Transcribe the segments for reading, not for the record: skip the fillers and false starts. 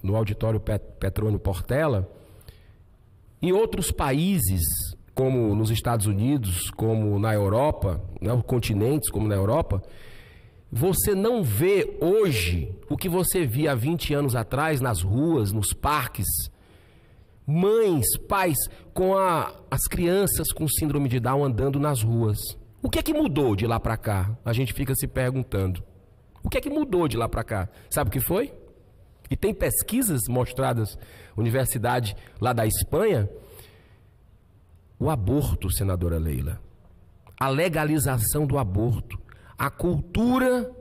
no auditório Petrônio Portela. Em outros países, como nos Estados Unidos, como na Europa, né, continentes como na Europa, você não vê hoje o que você via há 20 anos atrás nas ruas, nos parques. Mães, pais com as crianças com síndrome de Down andando nas ruas. O que é que mudou de lá para cá? A gente fica se perguntando. O que é que mudou de lá para cá? Sabe o que foi? E tem pesquisas mostradas, universidade lá da Espanha, o aborto, senadora Leila. A legalização do aborto. A cultura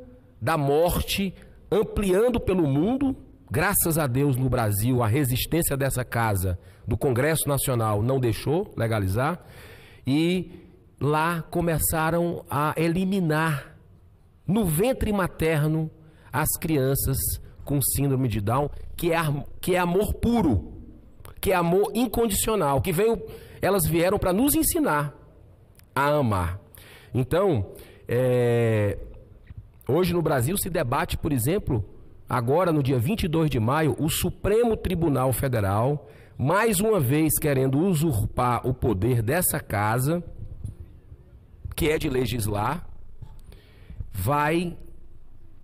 da morte ampliando pelo mundo. Graças a Deus, no Brasil, a resistência dessa casa do Congresso Nacional não deixou legalizar. E lá começaram a eliminar no ventre materno as crianças com síndrome de Down, que é amor puro, que é amor incondicional, que elas vieram para nos ensinar a amar. Então, hoje no Brasil se debate, por exemplo, agora no dia 22 de maio, o Supremo Tribunal Federal, mais uma vez querendo usurpar o poder dessa casa, que é de legislar, vai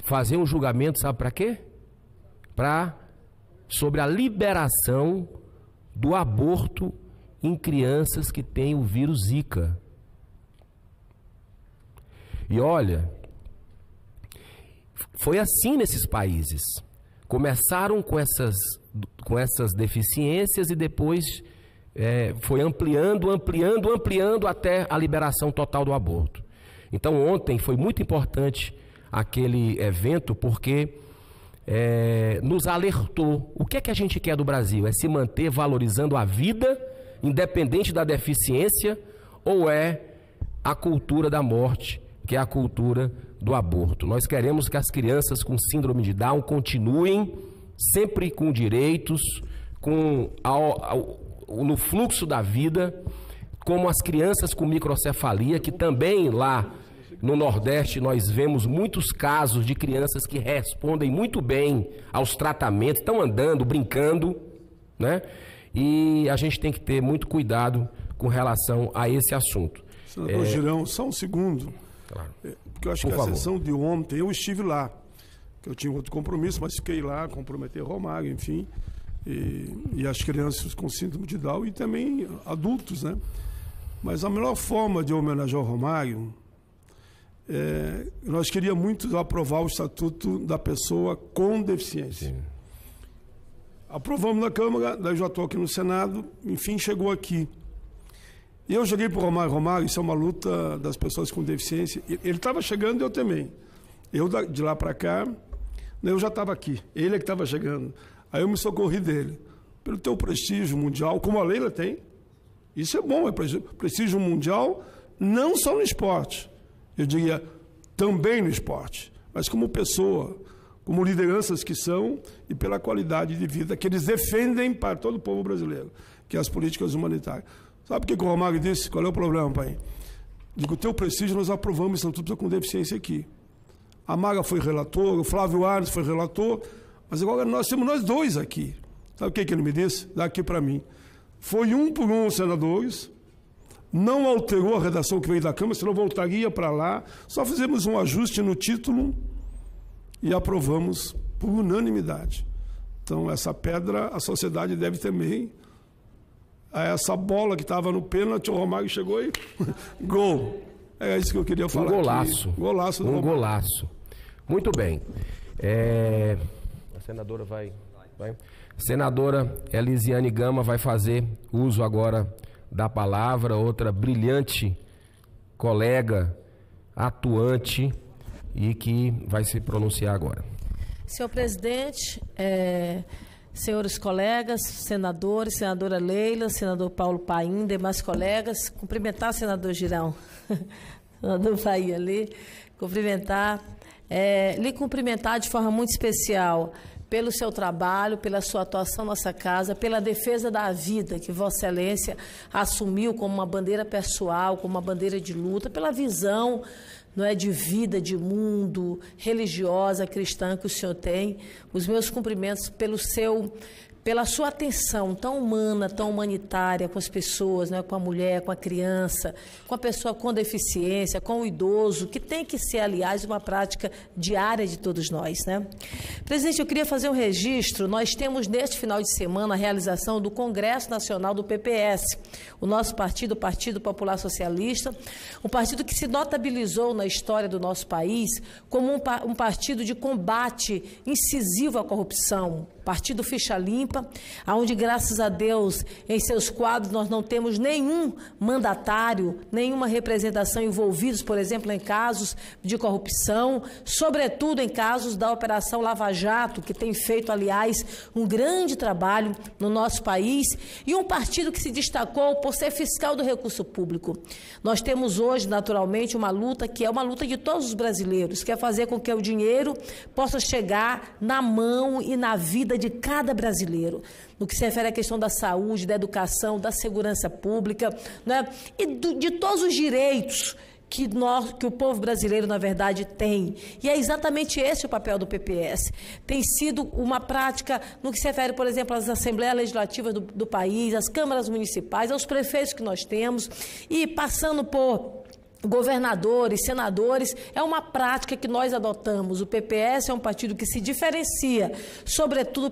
fazer um julgamento, sabe para quê? Sobre a liberação do aborto em crianças que têm o vírus Zika. E olha, foi assim nesses países. Começaram com essas deficiências e depois foi ampliando até a liberação total do aborto. Então ontem foi muito importante aquele evento porque nos alertou. O que é que a gente quer do Brasil? É se manter valorizando a vida, independente da deficiência, ou é a cultura da morte, que é a cultura do aborto? Nós queremos que as crianças com síndrome de Down continuem sempre com direitos, no fluxo da vida, como as crianças com microcefalia, que também lá no Nordeste nós vemos muitos casos de crianças que respondem muito bem aos tratamentos, estão andando, brincando, né? E a gente tem que ter muito cuidado com relação a esse assunto. Senador Girão, só um segundo. Claro. Porque eu acho que a sessão de ontem, eu estive lá, que eu tinha outro compromisso, mas fiquei lá, comprometer Romário, enfim, e as crianças com síndrome de Down e também adultos, né? Mas a melhor forma de homenagear o Romário, nós queríamos muito aprovar o Estatuto da Pessoa com Deficiência. Sim. Aprovamos na Câmara, daí já estou aqui no Senado, enfim, chegou aqui. E eu cheguei para o Romário, isso é uma luta das pessoas com deficiência. Ele estava chegando e eu também. Eu, de lá para cá, eu já estava aqui. Ele é que estava chegando. Aí eu me socorri dele. Pelo teu prestígio mundial, como a Leila tem. Isso é bom, é prestígio mundial, não só no esporte. Eu diria, também no esporte. Mas como pessoa, como lideranças que são e pela qualidade de vida que eles defendem para todo o povo brasileiro, que é as políticas humanitárias. Sabe o que o Romário disse? Qual é o problema, pai? Digo, o teu prestígio, nós aprovamos o Estatuto com Deficiência aqui. A Maga foi relator, o Flávio Arnes foi relator, mas agora nós temos nós dois aqui. Sabe o que ele me disse? Dá aqui para mim. Foi 1 por 1 os senadores, não alterou a redação que veio da Câmara, senão voltaria para lá. Só fizemos um ajuste no título e aprovamos por unanimidade. Então, essa pedra, a sociedade deve também. Essa bola que estava no pênalti, o Romário chegou e gol. É isso que eu queria falar. Um golaço. Aqui. Golaço do Um Romário. golaço. Muito bem. A senadora vai. Senadora Elisiane Gama vai fazer uso agora da palavra, outra brilhante colega, atuante e que vai se pronunciar agora. Senhor presidente, senhores colegas, senadores, senadora Leila, senador Paulo Paim, demais colegas, cumprimentar o senador Girão, senador Bahia ali, lhe cumprimentar de forma muito especial pelo seu trabalho, pela sua atuação nessa casa, pela defesa da vida que Vossa Excelência assumiu como uma bandeira pessoal, como uma bandeira de luta, pela visão não é, de vida, de mundo, religiosa, cristã que o senhor tem. Os meus cumprimentos pela sua atenção tão humana, tão humanitária com as pessoas, né, com a mulher, com a criança, com a pessoa com deficiência, com o idoso, que tem que ser, aliás, uma prática diária de todos nós, né? Presidente, eu queria fazer um registro. Nós temos neste final de semana a realização do Congresso Nacional do PPS, o nosso partido, o Partido Popular Socialista, um partido que se notabilizou na história do nosso país como um partido de combate incisivo à corrupção, partido ficha limpa, onde, graças a Deus, em seus quadros nós não temos nenhum mandatário, nenhuma representação envolvidos, por exemplo, em casos de corrupção, sobretudo em casos da Operação Lava Jato, que tem feito, aliás, um grande trabalho no nosso país, e um partido que se destacou por ser fiscal do recurso público. Nós temos hoje, naturalmente, uma luta que é uma luta de todos os brasileiros, que é fazer com que o dinheiro possa chegar na mão e na vida de cada brasileiro, no que se refere à questão da saúde, da educação, da segurança pública, né? E de todos os direitos que o povo brasileiro, na verdade, tem. E é exatamente esse o papel do PPS. Tem sido uma prática no que se refere, por exemplo, às assembleias legislativas do país, às câmaras municipais, aos prefeitos que nós temos, e passando por governadores, senadores, é uma prática que nós adotamos. O PPS é um partido que se diferencia, sobretudo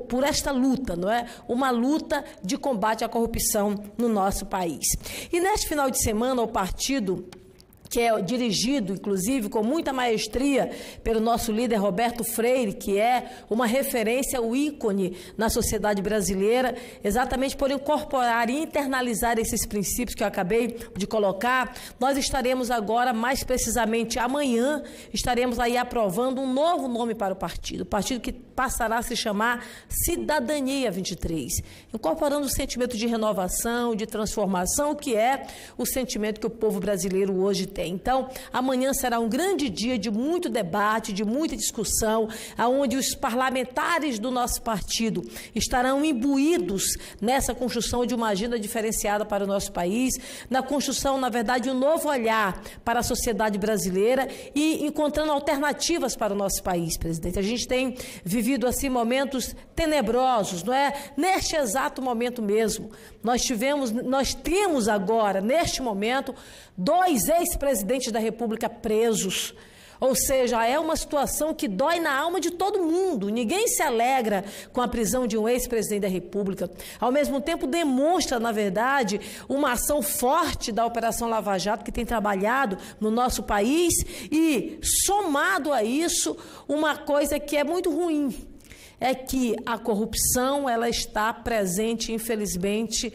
por esta luta, não é? Uma luta de combate à corrupção no nosso país. E neste final de semana, o partido, que é dirigido, inclusive, com muita maestria pelo nosso líder Roberto Freire, que é uma referência, o ícone na sociedade brasileira, exatamente por incorporar e internalizar esses princípios que eu acabei de colocar. Nós estaremos agora, mais precisamente amanhã, estaremos aí aprovando um novo nome para o partido que passará a se chamar Cidadania 23, incorporando o sentimento de renovação, de transformação, que é o sentimento que o povo brasileiro hoje tem. Então, amanhã será um grande dia de muito debate, de muita discussão, onde os parlamentares do nosso partido estarão imbuídos nessa construção de uma agenda diferenciada para o nosso país, na construção, na verdade, um novo olhar para a sociedade brasileira e encontrando alternativas para o nosso país, presidente. A gente tem vivido, assim, momentos tenebrosos, não é? Neste exato momento mesmo, nós temos agora, neste momento, 2 ex-presidentes da República presos. Ou seja, é uma situação que dói na alma de todo mundo. Ninguém se alegra com a prisão de um ex-presidente da República. Ao mesmo tempo, demonstra, na verdade, uma ação forte da Operação Lava Jato, que tem trabalhado no nosso país, e, somado a isso, uma coisa que é muito ruim, é que a corrupção ela está presente, infelizmente,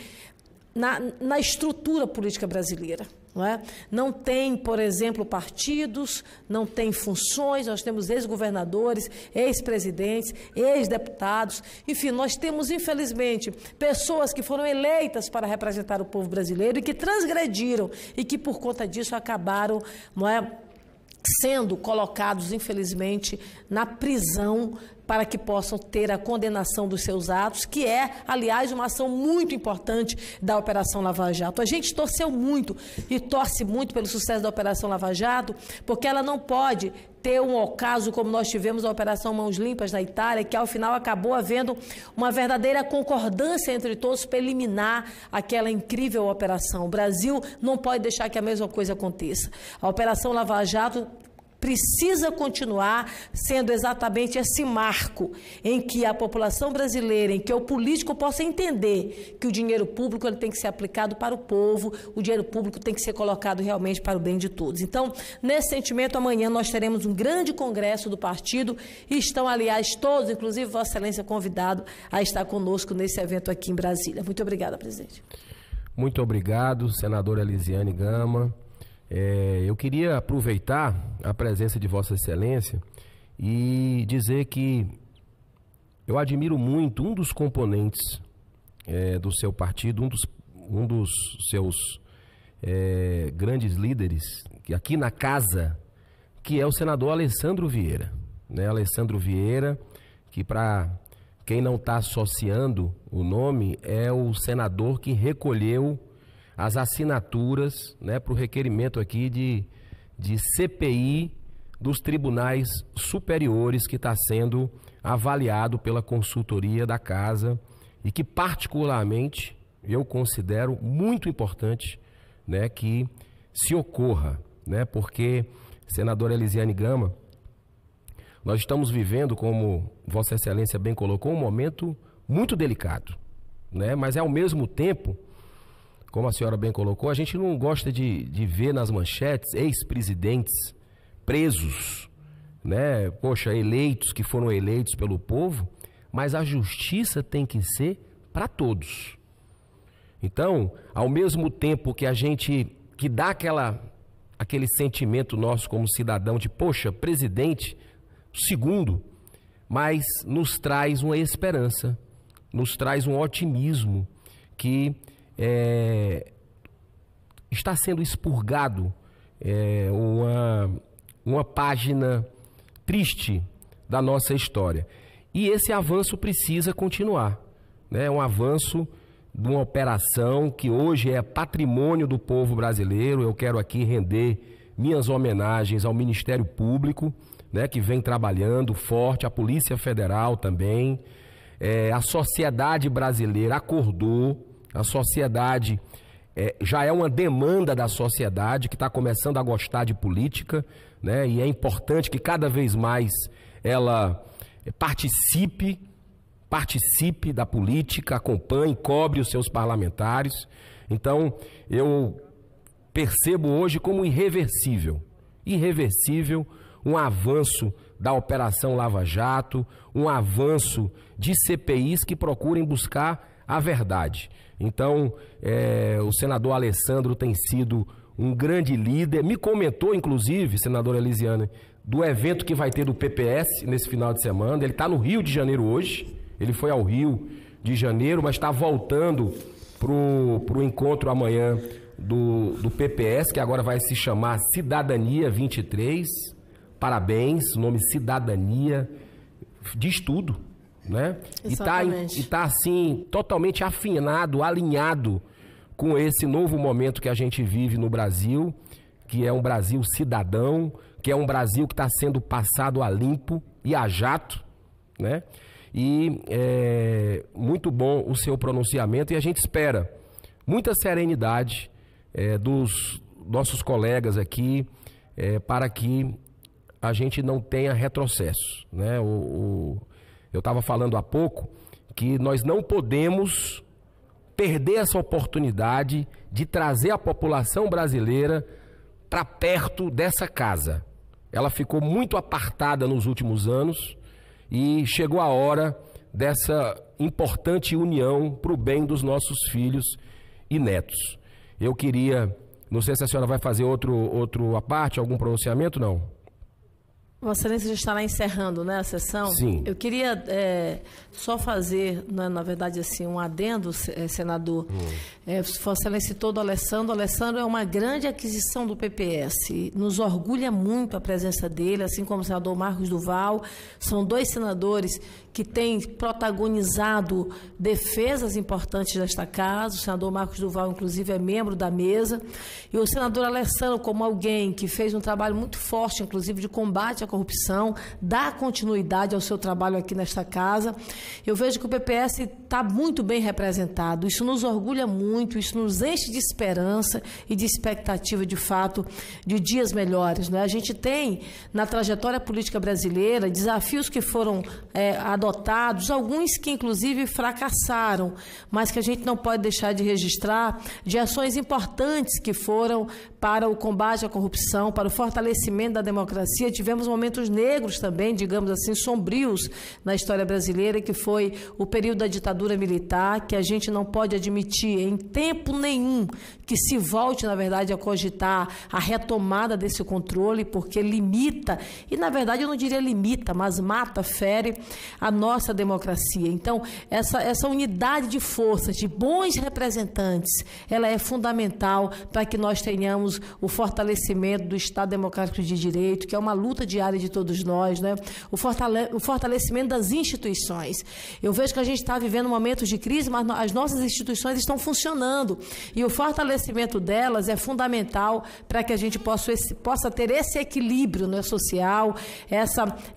na estrutura política brasileira. Não é? Não tem, por exemplo, partidos, não tem funções, nós temos ex-governadores, ex-presidentes, ex-deputados, enfim, nós temos, infelizmente, pessoas que foram eleitas para representar o povo brasileiro e que transgrediram e que, por conta disso, acabaram, não é, sendo colocados, infelizmente, na prisão para que possam ter a condenação dos seus atos, que é, aliás, uma ação muito importante da Operação Lava Jato. A gente torceu muito e torce muito pelo sucesso da Operação Lava Jato, porque ela não pode ter um ocaso como nós tivemos a Operação Mãos Limpas na Itália, que ao final acabou havendo uma verdadeira concordância entre todos para eliminar aquela incrível operação. O Brasil não pode deixar que a mesma coisa aconteça. A Operação Lava Jato precisa continuar sendo exatamente esse marco em que a população brasileira, em que o político possa entender que o dinheiro público ele tem que ser aplicado para o povo, o dinheiro público tem que ser colocado realmente para o bem de todos. Então, nesse sentimento, amanhã nós teremos um grande congresso do partido e estão, aliás, todos, inclusive Vossa Excelência, convidado a estar conosco nesse evento aqui em Brasília. Muito obrigada, presidente. Muito obrigado, senadora Elisiane Gama. Eu queria aproveitar a presença de Vossa Excelência e dizer que eu admiro muito um dos componentes do seu partido, um dos seus grandes líderes, que aqui na casa, que é o senador Alessandro Vieira. Né? Alessandro Vieira, que para quem não está associando o nome, é o senador que recolheu as assinaturas, né, para o requerimento aqui de de CPI dos tribunais superiores que está sendo avaliado pela consultoria da Casa e que particularmente eu considero muito importante, né, que se ocorra, né, porque, senadora Elisiane Gama, nós estamos vivendo, como Vossa Excelência bem colocou, um momento muito delicado, né, mas ao mesmo tempo, como a senhora bem colocou, a gente não gosta de ver nas manchetes ex-presidentes presos, né, poxa, eleitos, que foram eleitos pelo povo, mas a justiça tem que ser para todos. Então, ao mesmo tempo que a gente, que dá aquele sentimento nosso como cidadão de, poxa, presidente, segundo, mas nos traz uma esperança, nos traz um otimismo que está sendo expurgado uma página triste da nossa história. E esse avanço precisa continuar, né? Um avanço de uma operação que hoje é patrimônio do povo brasileiro. Eu quero aqui render minhas homenagens ao Ministério Público, né, que vem trabalhando forte, a Polícia Federal também. A sociedade brasileira acordou, a sociedade já é uma demanda da sociedade que está começando a gostar de política, né, e é importante que cada vez mais ela participe da política, acompanhe, cobre os seus parlamentares. Então, eu percebo hoje como irreversível um avanço da Operação Lava Jato, um avanço de CPIs que procurem buscar a verdade. Então, o senador Alessandro tem sido um grande líder, me comentou, inclusive, senadora Elisiane, do evento que vai ter do PPS nesse final de semana. Ele está no Rio de Janeiro hoje, ele foi ao Rio de Janeiro, mas está voltando para o encontro amanhã do PPS, que agora vai se chamar Cidadania 23. Parabéns, o nome Cidadania diz tudo, né? Exatamente. E tá assim, totalmente afinado, alinhado com esse novo momento que a gente vive no Brasil, que é um Brasil cidadão, que é um Brasil que está sendo passado a limpo e a jato, né? E é muito bom o seu pronunciamento e a gente espera muita serenidade dos nossos colegas aqui para que a gente não tenha retrocesso, né? Eu estava falando há pouco que nós não podemos perder essa oportunidade de trazer a população brasileira para perto dessa casa. Ela ficou muito apartada nos últimos anos e chegou a hora dessa importante união para o bem dos nossos filhos e netos. Eu queria, não sei se a senhora vai fazer outro à parte, algum pronunciamento, não? Vossa Excelência já estará encerrando, né, a sessão? Sim. Eu queria só fazer, na verdade, assim, um adendo, senador. Vossa Excelência citou do Alessandro. O Alessandro é uma grande aquisição do PPS. Nos orgulha muito a presença dele, assim como o senador Marcos Duval. São dois senadores que têm protagonizado defesas importantes desta casa. O senador Marcos Duval, inclusive, é membro da mesa. E o senador Alessandro, como alguém que fez um trabalho muito forte, inclusive, de combate à corrupção, dá continuidade ao seu trabalho aqui nesta casa. Eu vejo que o PPS está muito bem representado. Isso nos orgulha muito, isso nos enche de esperança e de expectativa, de fato, de dias melhores, né? A gente tem, na trajetória política brasileira, desafios que foram adotados, alguns que, inclusive, fracassaram, mas que a gente não pode deixar de registrar, de ações importantes que foram para o combate à corrupção, para o fortalecimento da democracia. Tivemos momentos negros também, digamos assim, sombrios na história brasileira, que foi o período da ditadura militar, que a gente não pode admitir em tempo nenhum que se volte, na verdade, a cogitar a retomada desse controle, porque limita, e na verdade eu não diria limita, mas mata, fere a nossa democracia. Então, essa unidade de forças, de bons representantes, ela é fundamental para que nós tenhamos o fortalecimento do Estado Democrático de Direito, que é uma luta diária solidária de todos nós, né? O fortalecimento das instituições. Eu vejo que a gente está vivendo momentos de crise, mas as nossas instituições estão funcionando. E o fortalecimento delas é fundamental para que a gente possa ter esse equilíbrio, né, social,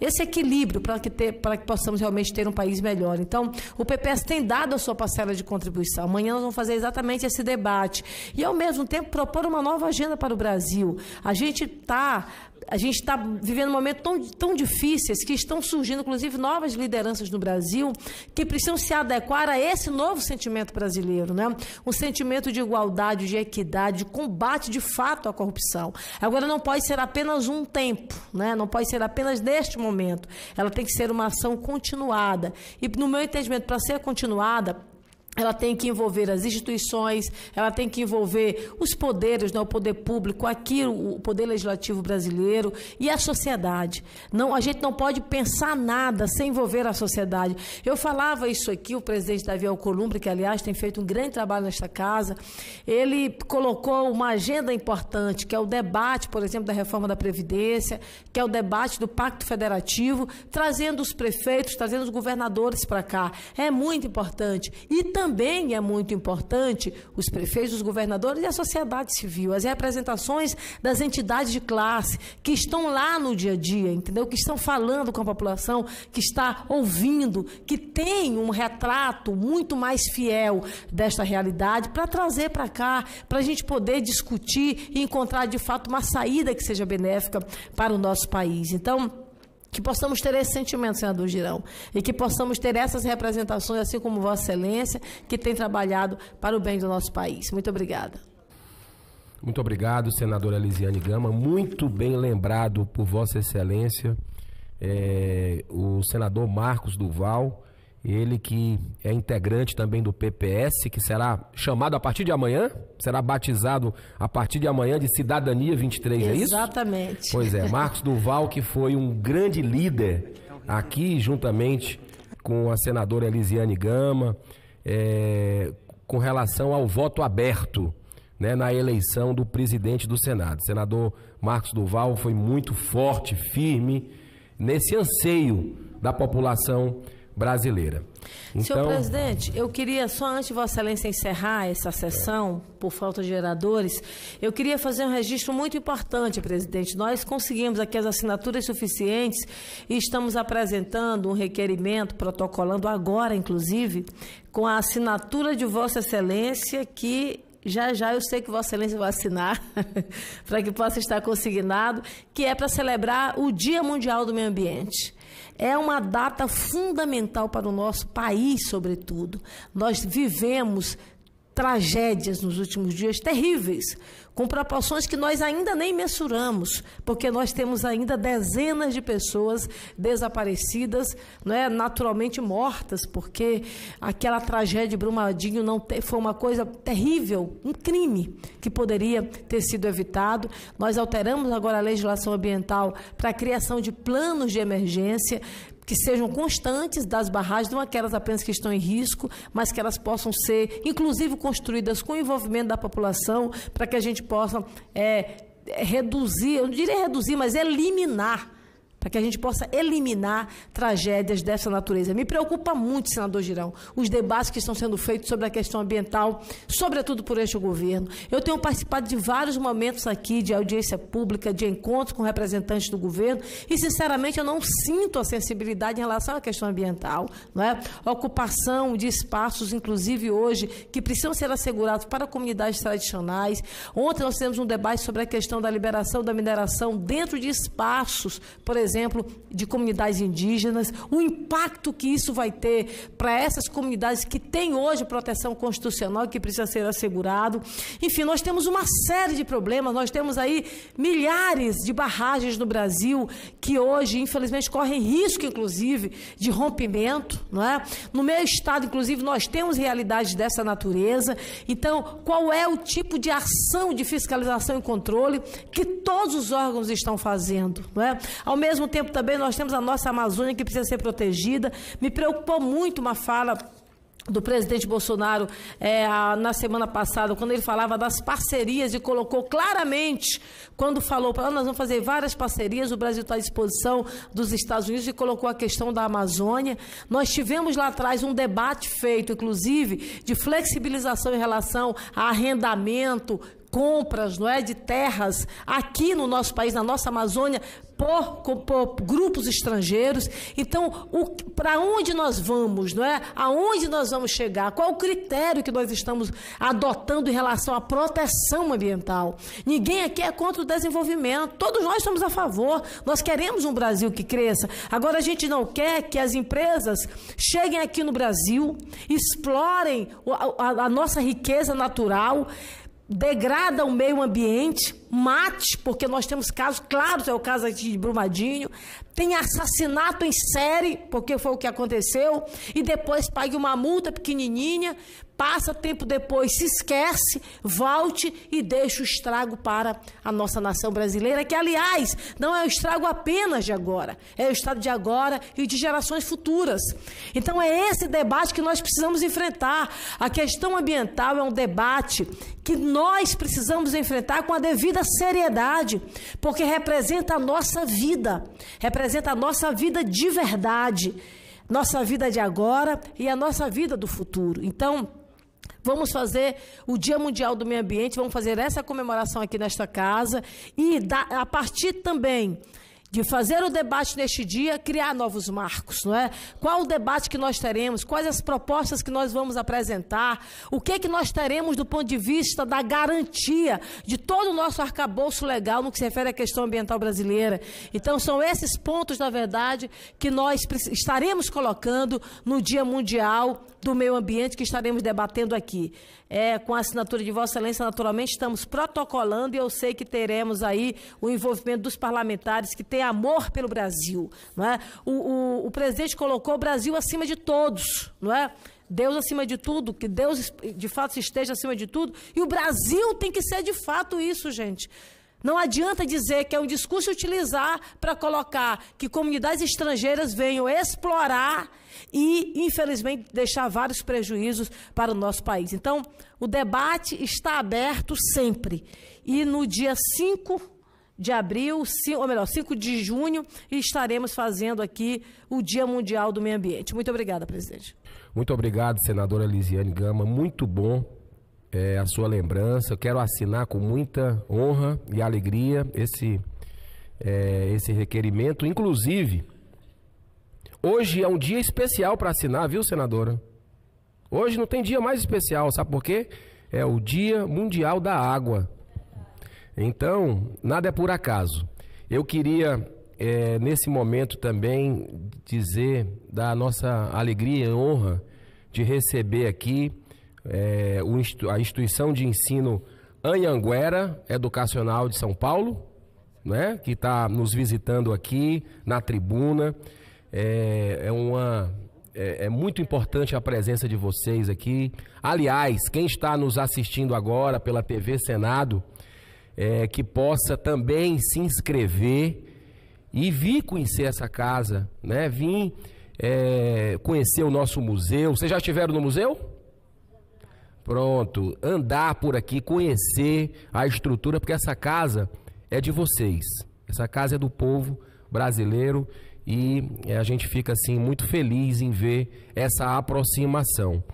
esse equilíbrio para que possamos realmente ter um país melhor. Então, o PPS tem dado a sua parcela de contribuição. Amanhã nós vamos fazer exatamente esse debate. E, ao mesmo tempo, propor uma nova agenda para o Brasil. A gente está vivendo momentos tão difíceis que estão surgindo, inclusive, novas lideranças no Brasil que precisam se adequar a esse novo sentimento brasileiro, né? Um sentimento de igualdade, de equidade, de combate, de fato, à corrupção. Agora, não pode ser apenas um tempo, né? Não pode ser apenas neste momento. Ela tem que ser uma ação continuada. E, no meu entendimento, para ser continuada, ela tem que envolver as instituições, ela tem que envolver os poderes, né, o poder público, aqui o poder legislativo brasileiro e a sociedade. Não, a gente não pode pensar nada sem envolver a sociedade. Eu falava isso aqui, o presidente Davi Alcolumbre, que, aliás, tem feito um grande trabalho nesta casa, ele colocou uma agenda importante, que é o debate, por exemplo, da reforma da Previdência, que é o debate do Pacto Federativo, trazendo os prefeitos, trazendo os governadores para cá. É muito importante. E também é muito importante os prefeitos, os governadores e a sociedade civil, as representações das entidades de classe que estão lá no dia a dia, entendeu? Que estão falando com a população, que está ouvindo, que tem um retrato muito mais fiel desta realidade para trazer para cá, para a gente poder discutir e encontrar, de fato, uma saída que seja benéfica para o nosso país. Então, que possamos ter esse sentimento, senador Girão, e que possamos ter essas representações, assim como Vossa Excelência, que tem trabalhado para o bem do nosso país. Muito obrigada. Muito obrigado, senadora Elisiane Gama. Muito bem lembrado por Vossa Excelência, o senador Marcos Duval, ele que é integrante também do PPS, que será chamado a partir de amanhã, será batizado a partir de amanhã de Cidadania 23, é isso? Exatamente. Pois é, Marcos Duval, que foi um grande líder aqui, juntamente com a senadora Elisiane Gama, com relação ao voto aberto, né, na eleição do presidente do Senado. O senador Marcos Duval foi muito forte, firme, nesse anseio da população brasileira. Então, senhor presidente, eu queria, só antes de Vossa Excelência encerrar essa sessão, por falta de geradores, eu queria fazer um registro muito importante, presidente. Nós conseguimos aqui as assinaturas suficientes e estamos apresentando um requerimento, protocolando agora, inclusive, com a assinatura de Vossa Excelência, que já eu sei que Vossa Excelência vai assinar, para que possa estar consignado, que é para celebrar o Dia Mundial do Meio Ambiente. É uma data fundamental para o nosso país, sobretudo. Nós vivemos tragédias nos últimos dias terríveis, com proporções que nós ainda nem mensuramos, porque nós temos ainda dezenas de pessoas desaparecidas, né, naturalmente mortas, porque aquela tragédia de Brumadinho foi uma coisa terrível, um crime que poderia ter sido evitado. Nós alteramos agora a legislação ambiental para a criação de planos de emergência, que sejam constantes das barragens, não aquelas apenas que estão em risco, mas que elas possam ser, inclusive, construídas com o envolvimento da população, para que a gente possa reduzir, eu não diria reduzir, mas eliminar, para que a gente possa eliminar tragédias dessa natureza. Me preocupa muito, senador Girão, os debates que estão sendo feitos sobre a questão ambiental, sobretudo por este governo. Eu tenho participado de vários momentos aqui de audiência pública, de encontros com representantes do governo, e, sinceramente, eu não sinto a sensibilidade em relação à questão ambiental, não é? A ocupação de espaços, inclusive hoje, que precisam ser assegurados para comunidades tradicionais. Ontem nós tivemos um debate sobre a questão da liberação da mineração dentro de espaços, por exemplo, de comunidades indígenas, o impacto que isso vai ter para essas comunidades que têm hoje proteção constitucional que precisa ser assegurado. Enfim, nós temos uma série de problemas, nós temos aí milhares de barragens no Brasil que hoje, infelizmente, correm risco, inclusive, de rompimento, não é? No meu estado, inclusive, nós temos realidades dessa natureza. Então, qual é o tipo de ação de fiscalização e controle que todos os órgãos estão fazendo, não é? Ao mesmo tempo, também, nós temos a nossa Amazônia que precisa ser protegida. Me preocupou muito uma fala do presidente Bolsonaro na semana passada, quando ele falava das parcerias e colocou claramente, quando falou para nós vamos fazer várias parcerias, o Brasil está à disposição dos Estados Unidos, e colocou a questão da Amazônia. Nós tivemos lá atrás um debate feito, inclusive, de flexibilização em relação a arrendamento, compras, não é, de terras aqui no nosso país, na nossa Amazônia, por grupos estrangeiros. Então, para onde nós vamos, não é? Aonde nós vamos chegar? Qual o critério que nós estamos adotando em relação à proteção ambiental? Ninguém aqui é contra o desenvolvimento. Todos nós estamos a favor. Nós queremos um Brasil que cresça. Agora, a gente não quer que as empresas cheguem aqui no Brasil, explorem a nossa riqueza natural, degrada o meio ambiente, mate, porque nós temos casos claros, é o caso aqui de Brumadinho, tem assassinato em série, porque foi o que aconteceu, e depois pague uma multa pequenininha, passa tempo depois, se esquece, volte e deixa o estrago para a nossa nação brasileira, que, aliás, não é o estrago apenas de agora, é o estado de agora e de gerações futuras. Então, é esse debate que nós precisamos enfrentar. A questão ambiental é um debate que nós precisamos enfrentar com a devida seriedade, porque representa a nossa vida de verdade, nossa vida de agora e a nossa vida do futuro. Então, vamos fazer o Dia Mundial do Meio Ambiente, vamos fazer essa comemoração aqui nesta casa e, a partir também de fazer o debate neste dia, criar novos marcos, não é? Qual o debate que nós teremos? Quais as propostas que nós vamos apresentar? O que nós teremos do ponto de vista da garantia de todo o nosso arcabouço legal no que se refere à questão ambiental brasileira? Então, são esses pontos, na verdade, que nós estaremos colocando no Dia Mundial do Meio Ambiente, que estaremos debatendo aqui. Com a assinatura de Vossa Excelência, naturalmente, estamos protocolando, e eu sei que teremos aí o envolvimento dos parlamentares que têm amor pelo Brasil, não é? O presidente colocou o Brasil acima de todos, não é? Deus acima de tudo, que Deus de fato esteja acima de tudo, e o Brasil tem que ser de fato isso, gente. Não adianta dizer que é um discurso utilizar para colocar que comunidades estrangeiras venham explorar e, infelizmente, deixar vários prejuízos para o nosso país. Então, o debate está aberto sempre. E no dia 5 de abril, ou melhor, 5 de junho, estaremos fazendo aqui o Dia Mundial do Meio Ambiente. Muito obrigada, presidente. Muito obrigado, senadora Lisiane Gama. Muito bom a sua lembrança. Eu quero assinar com muita honra e alegria esse requerimento. Inclusive, hoje é um dia especial para assinar, viu, senadora? Hoje não tem dia mais especial, sabe por quê? É o Dia Mundial da Água. Então, nada é por acaso. Eu queria, nesse momento também, dizer da nossa alegria e honra de receber aqui a instituição de ensino Anhanguera Educacional de São Paulo, né, que está nos visitando aqui na tribuna. É muito importante a presença de vocês aqui. Aliás, quem está nos assistindo agora pela TV Senado, que possa também se inscrever e vir conhecer essa casa, né? Vir conhecer o nosso museu. Vocês já estiveram no museu? Pronto, andar por aqui, conhecer a estrutura, porque essa casa é de vocês. Essa casa é do povo brasileiro e a gente fica assim muito feliz em ver essa aproximação.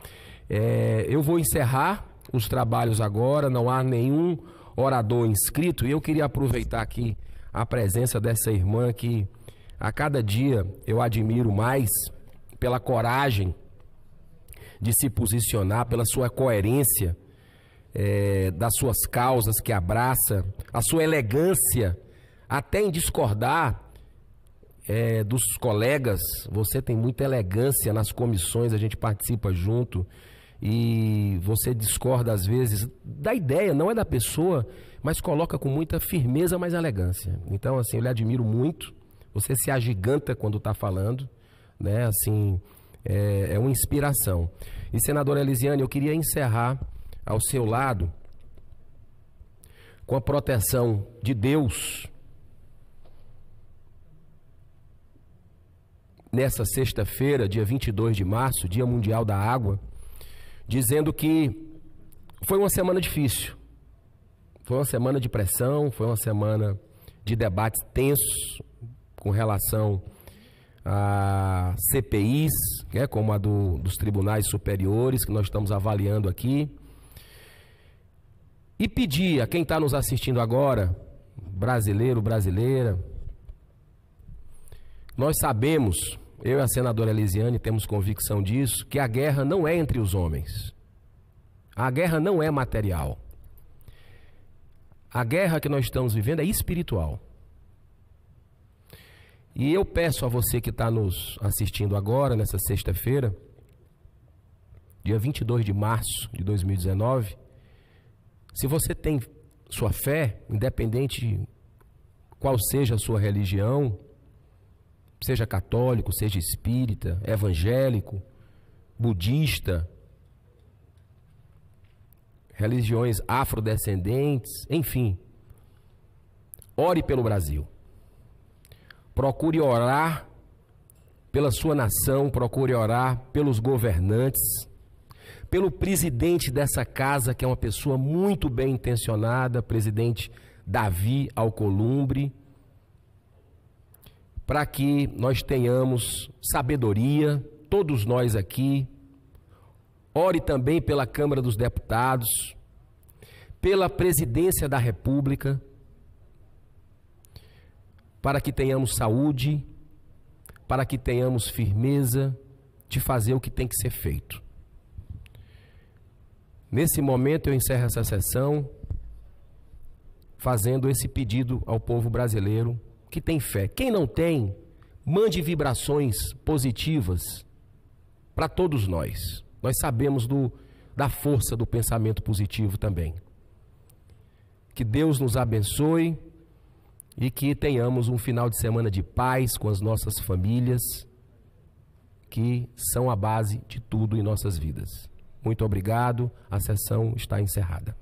Eu vou encerrar os trabalhos agora, não há nenhum orador inscrito, e eu queria aproveitar aqui a presença dessa irmã que a cada dia eu admiro mais pela coragem de se posicionar, pela sua coerência, das suas causas que abraça, a sua elegância, até em discordar dos colegas. Você tem muita elegância nas comissões, a gente participa junto, e você discorda às vezes da ideia, não é da pessoa, mas coloca com muita firmeza, mas elegância. Então, assim, eu lhe admiro muito. Você se agiganta quando está falando, né? Assim, é uma inspiração. E, senadora Elisiane, eu queria encerrar ao seu lado com a proteção de Deus nessa sexta-feira, dia 22 de março, Dia Mundial da Água. dizendo que foi uma semana difícil. Foi uma semana de pressão, foi uma semana de debates tensos com relação a CPIs, né, como a dos tribunais superiores, que nós estamos avaliando aqui. E pedir a quem está nos assistindo agora, brasileiro, brasileira, nós sabemos, eu e a senadora Elisiane temos convicção disso, que a guerra não é entre os homens. A guerra não é material. A guerra que nós estamos vivendo é espiritual. E eu peço a você que está nos assistindo agora, nessa sexta-feira, dia 22 de março de 2019, se você tem sua fé, independente qual seja a sua religião, seja católico, seja espírita, evangélico, budista, religiões afrodescendentes, enfim, ore pelo Brasil. Procure orar pela sua nação, procure orar pelos governantes, pelo presidente dessa casa, que é uma pessoa muito bem intencionada, presidente Davi Alcolumbre, para que nós tenhamos sabedoria, todos nós aqui. Ore também pela Câmara dos Deputados, pela Presidência da República, para que tenhamos saúde, para que tenhamos firmeza de fazer o que tem que ser feito. Nesse momento eu encerro essa sessão fazendo esse pedido ao povo brasileiro que tem fé. Quem não tem, mande vibrações positivas para todos nós. Nós sabemos da força do pensamento positivo também. Que Deus nos abençoe e que tenhamos um final de semana de paz com as nossas famílias, que são a base de tudo em nossas vidas. Muito obrigado, a sessão está encerrada.